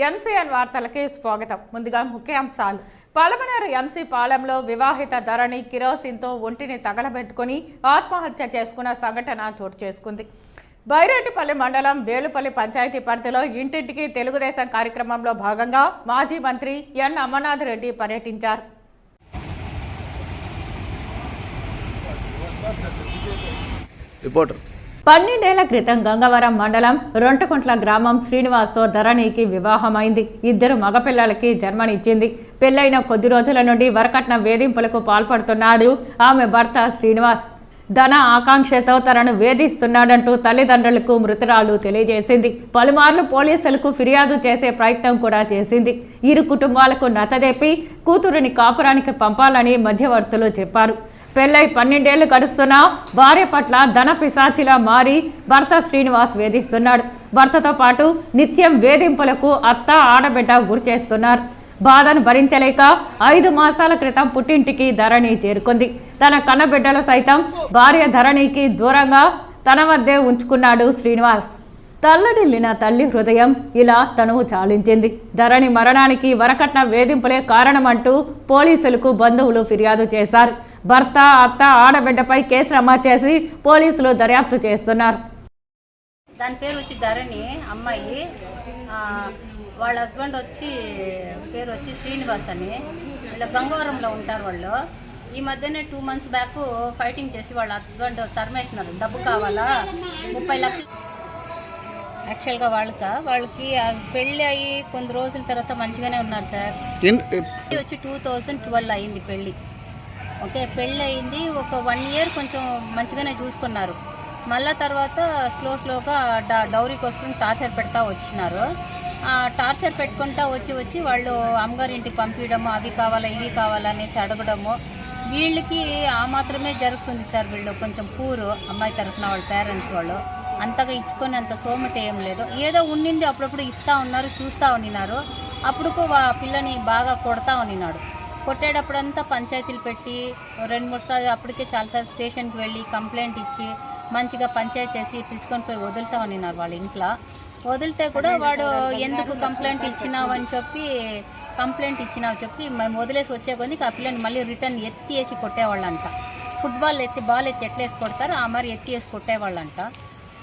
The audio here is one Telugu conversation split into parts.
ఎంసీఎన్ వార్తలకి స్వాగతం. ముందుగా ముఖ్యాంశాలు. పలమనేరు ఎంసీ పాలెంలో వివాహిత ధరణి కిరోసిన్తో ఒంటిని తగలబెట్టుకుని ఆత్మహత్య చేసుకున్న సంఘటన చోటు చేసుకుంది. బైరెడ్డిపల్లి మండలం బేలుపల్లి పంచాయతీ పరిధిలో ఇంటింటికి తెలుగుదేశం కార్యక్రమంలో భాగంగా మాజీ మంత్రి ఎన్ అమర్నాథ్ రెడ్డి పర్యటించారు. రిపోర్టర్ 12 ఏళ్ల క్రితం గంగవరం మండలం రొంటకుంట్ల గ్రామం శ్రీనివాస్తో ధరణికి వివాహమైంది. 2 మగపిల్లలకి జన్మనిచ్చింది. పెళ్లైన కొద్ది రోజుల నుండి వరకట్న వేధింపులకు పాల్పడుతున్నాడు ఆమె భర్త శ్రీనివాస్. ధన ఆకాంక్షతో తనను వేధిస్తున్నాడంటూ తల్లిదండ్రులకు మృతురాలు తెలియజేసింది. పలుమార్లు పోలీసులకు ఫిర్యాదు చేసే ప్రయత్నం కూడా చేసింది. ఇరు కుటుంబాలకు నచ్చజెప్పి కూతురుని కాపురానికి పంపాలని మధ్యవర్తులు చెప్పారు. పెళ్లై 12 ఏళ్లు గడుస్తున్నా భార్య పట్ల ధన పిశాచిలా మారి భర్త శ్రీనివాస్ వేధిస్తున్నాడు. భర్తతో పాటు నిత్యం వేధింపులకు అత్త ఆడబిడ్డ గురిచేస్తున్నారు. బాధను భరించలేక 5 మాసాల క్రితం పుట్టింటికి ధరణి చేరుకుంది. తన కన్నబిడ్డలు సైతం భార్య ధరణికి దూరంగా తన వద్దే ఉంచుకున్నాడు శ్రీనివాస్. తల్లడిల్లిన తల్లి హృదయం ఇలా తనువు చాలించింది. ధరణి మరణానికి వరకట్న వేధింపులే కారణమంటూ పోలీసులకు బంధువులు ఫిర్యాదు చేశారు. భర్త అత్త ఆడబిడ్డపై కేసు నమోదు చేసి పోలీసులు దర్యాప్తు చేస్తున్నారు. దాని పేరు వచ్చి ధరణి అమ్మాయి. వాళ్ళ హస్బెండ్ పేరు వచ్చి శ్రీనివాస్ అని. వీళ్ళ గంగవరంలో ఉంటారు వాళ్ళు. ఈ మధ్యనే 2 months బ్యాక్ ఫైటింగ్ చేసి వాళ్ళ హస్బెండ్ తరిమేసినారు. డబ్బు కావాలా 30 లక్షలు. యాక్చువల్గా వాళ్ళకి పెళ్ళి అయ్యి కొన్ని రోజుల తర్వాత మంచిగానే ఉన్నారు సార్. వచ్చి 2012 అయింది పెళ్ళి. ఓకే, పెళ్ళి అయింది. ఒక 1 year కొంచెం మంచిగానే చూసుకున్నారు. మళ్ళీ తర్వాత స్లోగా డౌరీ కోసం టార్చర్ పెడతా వచ్చినారు. టార్చర్ పెట్టుకుంటా వచ్చి వాళ్ళు అమ్మగారి ఇంటికి పంపించడము, అవి కావాలా ఇవి కావాలా అనేసి అడగడము. వీళ్ళకి ఆ మాత్రమే జరుగుతుంది సార్. వీళ్ళు కొంచెం పూరు అమ్మాయి తరఫున వాళ్ళ పేరెంట్స్ వాళ్ళు అంతగా ఇచ్చుకొని అంత సోమత ఏం లేదు. ఏదో ఉండింది అప్పుడప్పుడు ఇస్తూ ఉన్నారు, చూస్తూ ఉండినారు. అప్పుడు పిల్లని బాగా కొడతా ఉండినాడు. కొట్టేటప్పుడంతా పంచాయతీలు పెట్టి 2-3 సార్లు అప్పటికే చాలాసార్లు స్టేషన్కి వెళ్ళి కంప్లైంట్ ఇచ్చి మంచిగా పంచాయతీ చేసి పిలుచుకొని పోయి వదులుతా ఉన్నారు వాళ్ళ ఇంట్లో. వదిలితే కూడా వాడు ఎందుకు కంప్లైంట్ ఇచ్చినావు చెప్పి మేము వదిలేసి వచ్చే కొద్ది ఆ పిల్లని మళ్ళీ రిటర్న్ ఎత్తి కొట్టేవాళ్ళంట. బాల్ ఎత్తి ఎట్లేసి కొడతారు ఆ మరి ఎత్తి వేసి కొట్టేవాళ్ళంట.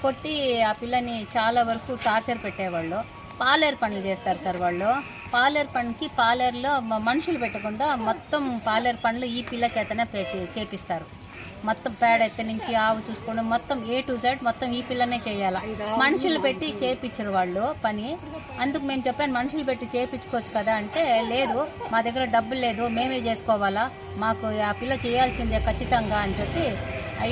కొట్టి ఆ పిల్లని చాలా వరకు టార్చర్ పెట్టేవాళ్ళు. పాలేరు పనులు చేస్తారు సార్ వాళ్ళు. పాలేరు పనికి పాలేరులో మనుషులు పెట్టకుండా మొత్తం పాలేరు పనులు ఈ పిల్ల చేతనే చేపిస్తారు. మొత్తం పేడ ఎత్త నుంచి ఆవు చూసుకోవడం మొత్తం A to Z మొత్తం ఈ పిల్లనే చేయాలి. మనుషులు పెట్టి చేపించరు వాళ్ళు పని. అందుకు మేము చెప్పాను మనుషులు పెట్టి చేయించుకోవచ్చు కదా అంటే, లేదు మా దగ్గర డబ్బులు లేదు, మేమే చేసుకోవాలా, మాకు ఆ పిల్ల చేయాల్సిందే ఖచ్చితంగా అని చెప్పి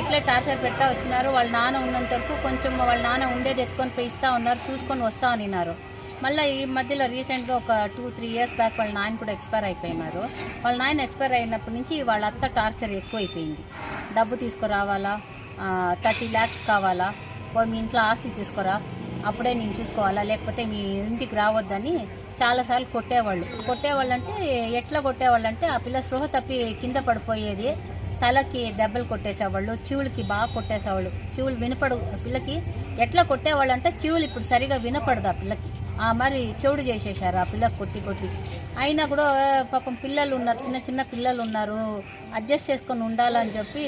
ఇట్లా టార్చర్ పెడతా వచ్చినారు. వాళ్ళ నాన్న ఉన్నంత వరకు కొంచెం వాళ్ళ నాన్న ఉండేది ఎత్తుకొని పోయి ఇస్తూ ఉన్నారు, చూసుకొని వస్తూ ఉన్నారు. మళ్ళీ ఈ మధ్యలో రీసెంట్గా ఒక 2-3 years బ్యాక్ వాళ్ళ నాయన కూడా ఎక్స్పైర్ అయిపోయినారు. వాళ్ళ నాయన ఎక్స్పైర్ అయినప్పటి నుంచి వాళ్ళ అత్త టార్చర్ ఎక్కువైపోయింది. డబ్బు తీసుకురావాలా, 30 lakhs కావాలా, మీ ఇంట్లో ఆస్తి తీసుకురా, అప్పుడే నేను చూసుకోవాలా, లేకపోతే మీ ఇంటికి రావద్దని చాలాసార్లు కొట్టేవాళ్ళు అంటే ఎట్లా కొట్టేవాళ్ళంటే ఆ పిల్ల స్పృహ తప్పి కింద పడిపోయేది. తలకి దెబ్బలు కొట్టేసేవాళ్ళు, చెవులకి బాగా కొట్టేసేవాళ్ళు. చెవులు వినపడు పిల్లకి. ఎట్లా కొట్టేవాళ్ళు అంటే చెవులు ఇప్పుడు సరిగా వినపడదు ఆ పిల్లకి. మరి చెవుడు చేసేసారు ఆ పిల్లకి కొట్టి. అయినా కూడా పాపం పిల్లలు ఉన్నారు, చిన్న పిల్లలు ఉన్నారు, అడ్జస్ట్ చేసుకొని ఉండాలని చెప్పి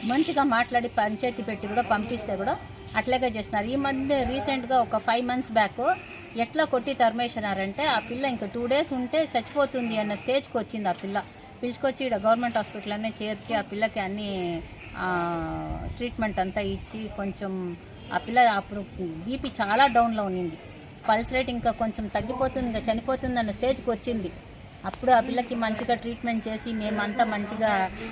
మంచిగా మాట్లాడి పంచాయతీ పెట్టి కూడా పంపిస్తే కూడా అట్లాగే చేసినారు. ఈ మధ్య రీసెంట్గా ఒక 5 months బ్యాక్ ఎట్లా కొట్టి తరిమేసినారంటే ఆ పిల్ల ఇంకా 2 days ఉంటే చచ్చిపోతుంది అన్న స్టేజ్కి వచ్చింది. ఆ పిల్ల పిలుచుకొచ్చి ఇక్కడ గవర్నమెంట్ హాస్పిటల్లోనే చేర్చి ఆ పిల్లకి అన్ని ట్రీట్మెంట్ అంతా ఇచ్చి కొంచెం ఆ పిల్ల అప్పుడు బీపీ చాలా డౌన్లో ఉన్నింది. పల్స్ రేట్ ఇంకా కొంచెం తగ్గిపోతుంది, ఇంకా చనిపోతుంది అన్న స్టేజ్కి వచ్చింది. అప్పుడు ఆ పిల్లకి మంచిగా ట్రీట్మెంట్ చేసి మేమంతా మంచిగా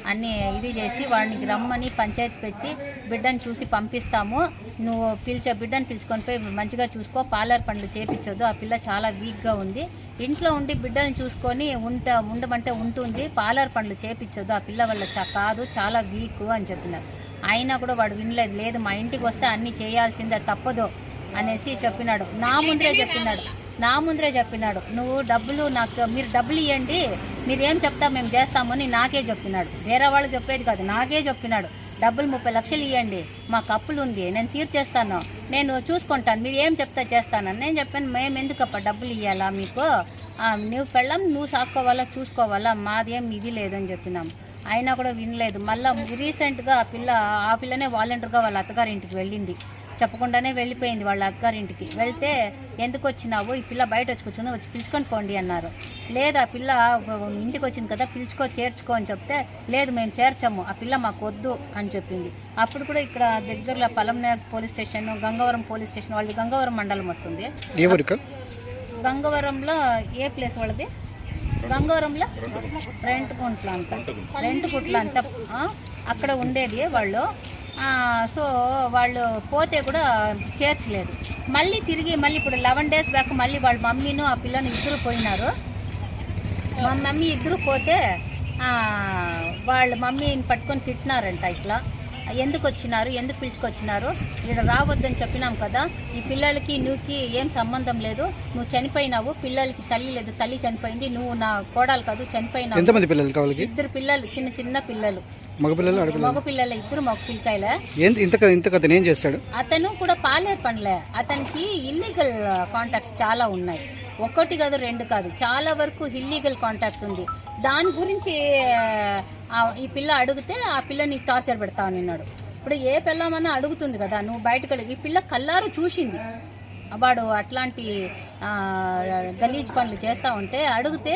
అన్నీ ఇది చేసి వాడిని రమ్మని పంచాయతీ పెట్టి బిడ్డను చూసి పంపిస్తాము, నువ్వు బిడ్డను పిలుచుకొని పోయి మంచిగా చూసుకో, పాలేరు పనులు చేయించొద్దు, ఆ పిల్ల చాలా వీక్గా ఉంది, ఇంట్లో ఉండి బిడ్డను చూసుకొని ఉండమంటే ఉంటుంది, పాలేరు పనులు చేయించొద్దు, ఆ పిల్ల వల్ల కాదు, చాలా వీక్ అని చెప్పినారు. అయినా కూడా వాడు వినలేదు. లేదు మా ఇంటికి వస్తే అన్నీ చేయాల్సిందే, తప్పదు అనేసి చెప్పినాడు. నా ముందరే చెప్పినాడు నువ్వు మీరు డబ్బులు ఇవ్వండి, మీరేం చెప్తా మేము చేస్తామని నాకే చెప్పినాడు. వేరే వాళ్ళు చెప్పేది కాదు, నాకే చెప్పినాడు. డబ్బులు 30 లక్షలు ఇవ్వండి, మాకు అప్పులు ఉంది, నేను తీర్చేస్తాను, నేను చూసుకుంటాను, మీరు ఏం చెప్తా చేస్తానని నేను చెప్పాను. మేము ఎందుకప్ప డబ్బులు ఇవ్వాలా మీకు, నువ్వు పెళ్ళం నువ్వు సాక్కోవాలా చూసుకోవాలా, మాదేం ఇది లేదని చెప్పినాం. అయినా కూడా వినలేదు. మళ్ళీ రీసెంట్గా ఆ పిల్లనే వాలంటీర్గా వాళ్ళ అత్తగారింటికి వెళ్ళింది, చెప్పకుండానే వెళ్ళిపోయింది వాళ్ళ అత్తగారింటికి. వెళ్తే ఎందుకు వచ్చినావు, ఈ పిల్ల బయట వచ్చి కూర్చుంది, వచ్చి పిలుచుకొని పోండి అన్నారు. లేదు ఆ పిల్ల ఇంటికి వచ్చింది కదా, చేర్చుకో అని చెప్తే లేదు మేము చేర్చము, ఆ పిల్ల మాకు వద్దు అని చెప్పింది. అప్పుడు కూడా ఇక్కడ దగ్గరలో Palamaner police station, Gangavaram police station, వాళ్ళది గంగవరం మండలం వస్తుంది. గంగవరంలో ఏ ప్లేస్ వాళ్ళది, గంగవరంలో రెంటుకుంట్ల అంట అక్కడ ఉండేది వాళ్ళు. సో వాళ్ళు పోతే కూడా చేర్చలేదు. మళ్ళీ ఇప్పుడు 11 days బ్యాక్ మళ్ళీ వాళ్ళ మమ్మీను ఆ పిల్లని ఇద్దరు పోయినారు. మా మమ్మీ ఇద్దరు పోతే వాళ్ళ మమ్మీని పట్టుకొని తిట్టినారంట. ఇట్లా ఎందుకు వచ్చినారు, ఎందుకు పిలుచుకొచ్చినారు, ఇక్కడ రావద్దని చెప్పినాం కదా, ఈ పిల్లలకి నువ్వుకి ఏం సంబంధం లేదు, నువ్వు చనిపోయినావు, పిల్లలకి తల్లి లేదు, తల్లి చనిపోయింది, నువ్వు నా కోడలు కాదు, చనిపోయినావు. ఎంతమంది పిల్లలు కావాలి? ఇద్దరు పిల్లలు, చిన్న పిల్లలు, మగ పిల్లలు ఇద్దరు మగ పిల్లకాయలే. ఇంతకతను ఏం చేస్తాడు? అతను కూడా పాలేరు పనులే. అతనికి ఇల్లీగల్ కాంటాక్ట్స్ చాలా ఉన్నాయి, ఒకటి కాదు రెండు కాదు, చాలా వరకు ఇల్లీగల్ కాంటాక్ట్స్ ఉంది. దాని గురించి ఈ పిల్ల అడిగితే ఆ పిల్లని టార్చర్ పెడతావు నిన్నాడు. ఇప్పుడు ఏ పిల్లమన్నా అడుగుతుంది కదా, నువ్వు బయటకు ఈ పిల్ల కల్లారు చూసింది వాడు అట్లాంటి గలీజ్ పనులు చేస్తూ ఉంటే. అడిగితే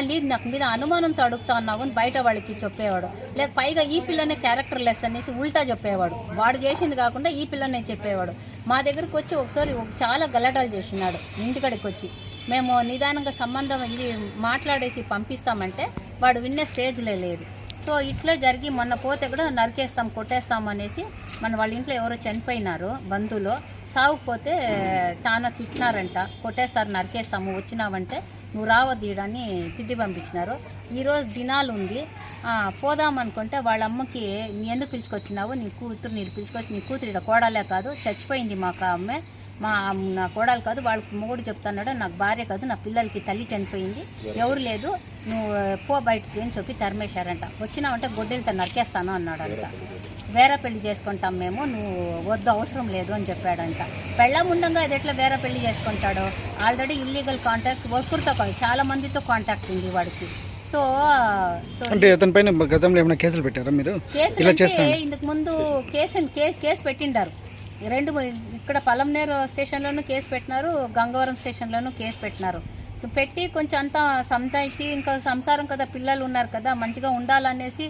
లేదు నాకు మీద అనుమానంతో అడుగుతా ఉన్నావు అని బయట వాళ్ళకి చెప్పేవాడు. లేక పైగా ఈ పిల్లనే క్యారెక్టర్ లెస్ అనేసి ఉల్టా చెప్పేవాడు. వాడు చేసింది కాకుండా ఈ పిల్లనే చెప్పేవాడు. మా దగ్గరకు వచ్చి ఒకసారి చాలా గలాటాలు చేసినాడు. ఇంటికడికి వచ్చి మేము నిదానంగా సంబంధం ఇది మాట్లాడేసి పంపిస్తామంటే వాడు విన్నే స్టేజ్లే లేదు. సో ఇట్లా జరిగి మొన్న పోతే కూడా నరికేస్తాం కొట్టేస్తాం అనేసి వాళ్ళ ఇంట్లో ఎవరో చనిపోయినారు బంధువులు. సాగుపోతే చాలా తిట్టినారంట, కొట్టేస్తారు, నరికేస్తాము, వచ్చినావంటే నువ్వు రావద్దు ఈడని తిట్టి పంపించినారు. ఈరోజు దినాలు ఉంది, పోదామనుకుంటే వాళ్ళ అమ్మకి నీ ఎందుకు పిలుచుకొచ్చినావు, నీ కూతురు నీళ్ళు పిలుచుకొచ్చి, నీ కూతురు ఇక్కడ కోడలే కాదు చచ్చిపోయింది, మాకు అమ్మే నా కోడలు కాదు, వాళ్ళకి మొగుడు చెప్తున్నాడు, నాకు భార్య కాదు, నా పిల్లలకి తల్లి చనిపోయింది, ఎవరు లేదు, నువ్వు పో బయటికి అని చెప్పి తరిమేశారంట. వచ్చినావంటే గొడ్డలతో నరికేస్తాను అన్నాడంట. వేరే పెళ్లి చేసుకుంటాం మేము, నువ్వు వద్దు అవసరం లేదు అని చెప్పాడంట. పెళ్ళం ఉండంగా అది ఎట్లా వేరే పెళ్లి చేసుకుంటాడు? ఆల్రెడీ ఇల్లీగల్ కాంటాక్ట్స్ ఒక్కరితో కాదు చాలా మందితో కాంటాక్ట్స్ ఉంది వాడికి. సో అంటే అతని పైన గతంలో ఏమైనా కేసులు పెట్టారా మీరు? కేసులు ఇంతకు ముందు కేసు పెట్టిండారు. ఇక్కడ పలంనేరు స్టేషన్లోనూ కేసు పెట్టినారు, గంగవరం స్టేషన్లోనూ కేసు పెట్టినారు. పెట్టి కొంచెం అంతా సంజాయిచి ఇంకా సంసారం కదా, పిల్లలు ఉన్నారు కదా, మంచిగా ఉండాలనేసి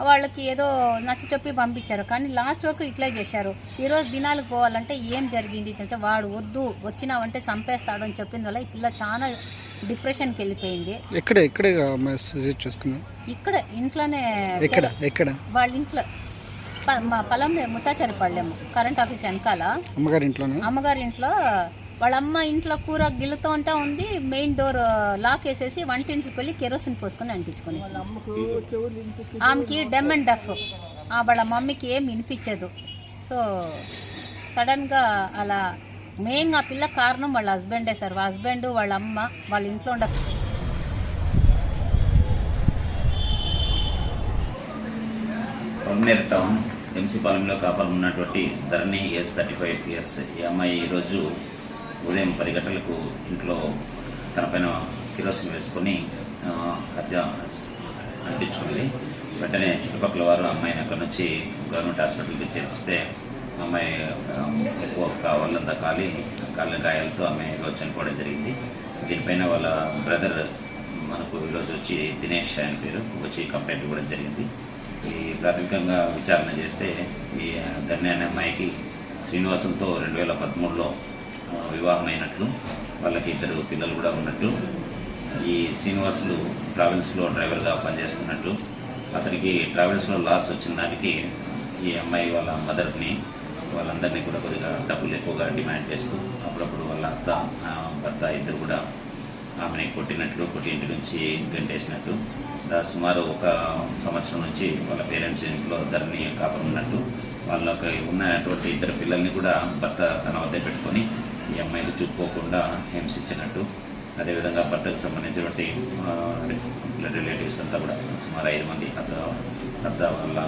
వాళ్ళకి ఏదో నచ్చ చెప్పి పంపించారు. కానీ లాస్ట్ వరకు ఇట్లా చేశారు. ఈరోజు దినాలకు పోవాలంటే ఏం జరిగింది అంటే వాడు వద్దు, వచ్చినావంటే చంపేస్తాడు అని చెప్పిన వల్ల ఈ పిల్ల చాలా డిప్రెషన్కి వెళ్ళిపోయింది. ఇక్కడ ఇంట్లోనే వాళ్ళ ఇంట్లో మా పొలం ముత్తాచారి పళ్ళేము కరెంట్ ఆఫీస్ వెనకాల అమ్మగారి ఇంట్లో వాళ్ళ అమ్మ ఇంట్లో కూర గిల్లుతూ ఉంటా ఉంది. మెయిన్ డోర్ లాక్ వేసేసి వంటింట్లోకి వెళ్ళి కెరోసిన్ పోసుకొని అంటించుకొని ఆమెకి డెమ్ అండ్ డఫ్, వాళ్ళ మమ్మీకి ఏం వినిపించదు. సో సడన్గా అలా మెయిన్ ఆ పిల్ల కారణం వాళ్ళ హస్బెండే సార్. వాళ్ళ హస్బెండ్ వాళ్ళ అమ్మ వాళ్ళ ఇంట్లో ఉండ పల్మనేర్ టౌన్ ఎంసీ పాలెంలో కాపాడు ఉన్నటువంటి ధరణి ఏజ్ 35 years. ఈ అమ్మాయి ఈరోజు ఉదయం 10 గంటలకు ఇంట్లో తన పైన కిరోసిన్ వేసుకొని హత్య అంటించుకుంది. వెంటనే చుట్టుపక్కల వారు అమ్మాయిని అక్కడి నుంచి గవర్నమెంట్ హాస్పిటల్కి చేర్పిస్తే అమ్మాయి ఎక్కువ వాళ్ళంతా కాళ్ళ గాయాలతో అమ్మాయి చనిపోవడం జరిగింది. దీనిపైన వాళ్ళ బ్రదర్ మనకు ఈరోజు వచ్చి దినేష్ ఆయన పేరు వచ్చి కంప్లైంట్ ఇవ్వడం జరిగింది. ఈ ప్రాథమికంగా విచారణ చేస్తే ఈ ధన్య అనే అమ్మాయికి శ్రీనివాసంతో 2013లో వివాహం అయినట్లు, వాళ్ళకి 2 పిల్లలు కూడా ఉన్నట్లు, ఈ శ్రీనివాసులు ట్రావెల్స్లో డ్రైవర్గా పనిచేస్తున్నట్లు, అతనికి ట్రావెల్స్లో లాస్ వచ్చిన దానికి ఈ అమ్మాయి వాళ్ళ మదర్ని వాళ్ళందరినీ కూడా కొద్దిగా డబ్బులు ఎక్కువగా డిమాండ్ చేస్తూ అప్పుడప్పుడు వాళ్ళ భర్త ఇద్దరు కూడా ఆమెని కొట్టి ఇంటి నుంచి గంటేసినట్టు, సుమారు 1 సంవత్సరం నుంచి వాళ్ళ పేరెంట్స్ ఇంట్లో ధరణి కాపురం ఉన్నట్టు, వాళ్ళకి ఉన్నటువంటి 2 పిల్లల్ని కూడా భర్త తన వద్ద పెట్టుకొని ఈ అమ్మాయిని చూపుకోకుండా హింసించినట్టు, అదేవిధంగా భర్తకు సంబంధించినటువంటి బ్లడ్ రిలేటివ్స్ అంతా కూడా సుమారు 5 మంది పెద్ద వాళ్ళ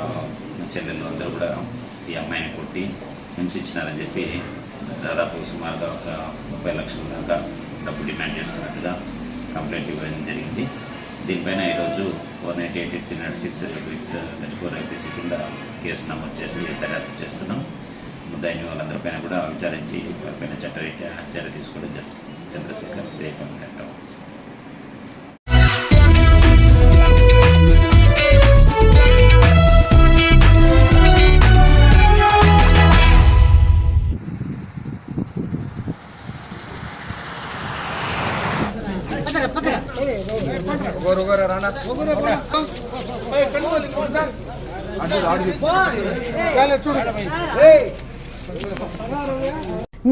చెల్లెళ్ళు అందరూ కూడా ఈ అమ్మాయిని కొట్టి హింసించినారని చెప్పి దాదాపు సుమారుగా ఒక 30 లక్షల దాకా డబ్బు డిమాండ్ చేస్తున్నట్టుగా కంప్లైంట్ ఇవ్వడం జరిగింది. దీనిపైన ఈరోజు 188-306 IPC కింద కేసు నమోదు చేసి దర్యాప్తు చేస్తున్నాం. ముద్దాయిని వాళ్ళందరిపైన కూడా విచారించి వారిపైన చట్టరీత్యా చర్య తీసుకోవడం జరుగుతుంది. చంద్రశేఖర్ శ్రీపం కట్టం.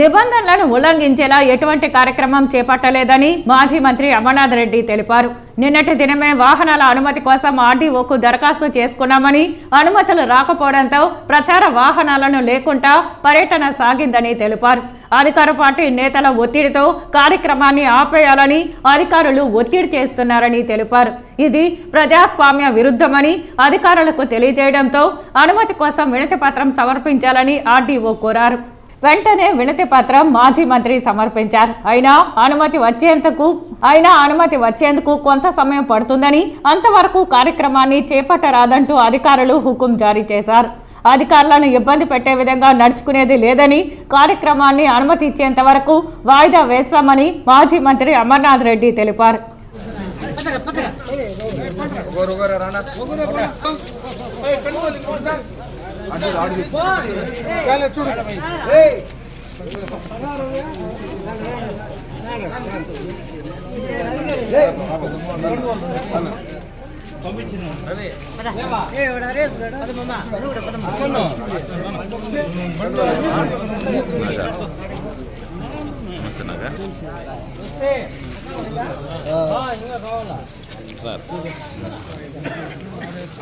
నిబంధనలను ఉల్లంఘించేలా ఎటువంటి కార్యక్రమం చేపట్టలేదని మాజీ మంత్రి అమర్నాథ్ రెడ్డి తెలిపారు. నిన్నటి దినమే వాహనాల అనుమతి కోసం ఆర్డీఓకు దరఖాస్తు చేసుకున్నామని, అనుమతులు రాకపోవడంతో ప్రచార వాహనాలను లేకుండా పర్యటన సాగిందని తెలిపారు. అధికార పార్టీ నేతల ఒత్తిడితో కార్యక్రమాన్ని ఆపేయాలని అధికారులు ఒత్తిడి చేస్తున్నారని తెలిపారు. ఇది ప్రజాస్వామ్య విరుద్ధమని అధికారులకు తెలియజేయడంతో అనుమతి కోసం వినతి పత్రం సమర్పించాలని ఆర్డీఓ కోరారు. వెంటనే వినతి పత్రం మాజీ మంత్రి సమర్పించారు. అయినా అనుమతి వచ్చేందుకు కొంత సమయం పడుతుందని, అంతవరకు కార్యక్రమాన్ని చేపట్టరాదంటూ అధికారులు హుకుం జారీ చేశారు. అధికారులను ఇబ్బంది పెట్టే విధంగా నడుచుకునేది లేదని, కార్యక్రమాన్ని అనుమతి ఇచ్చేంత వరకు వాయిదా వేస్తామని మాజీ మంత్రి అమర్నాథ్ రెడ్డి తెలిపారు.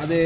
అది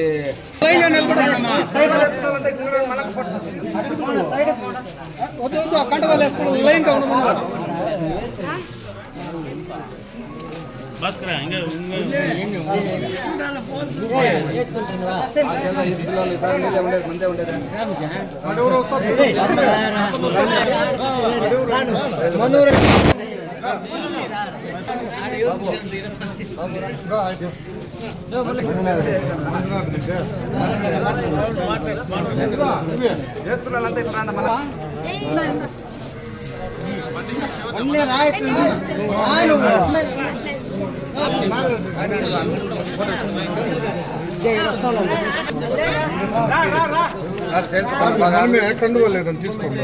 కండువలేదని తీసుకోండి.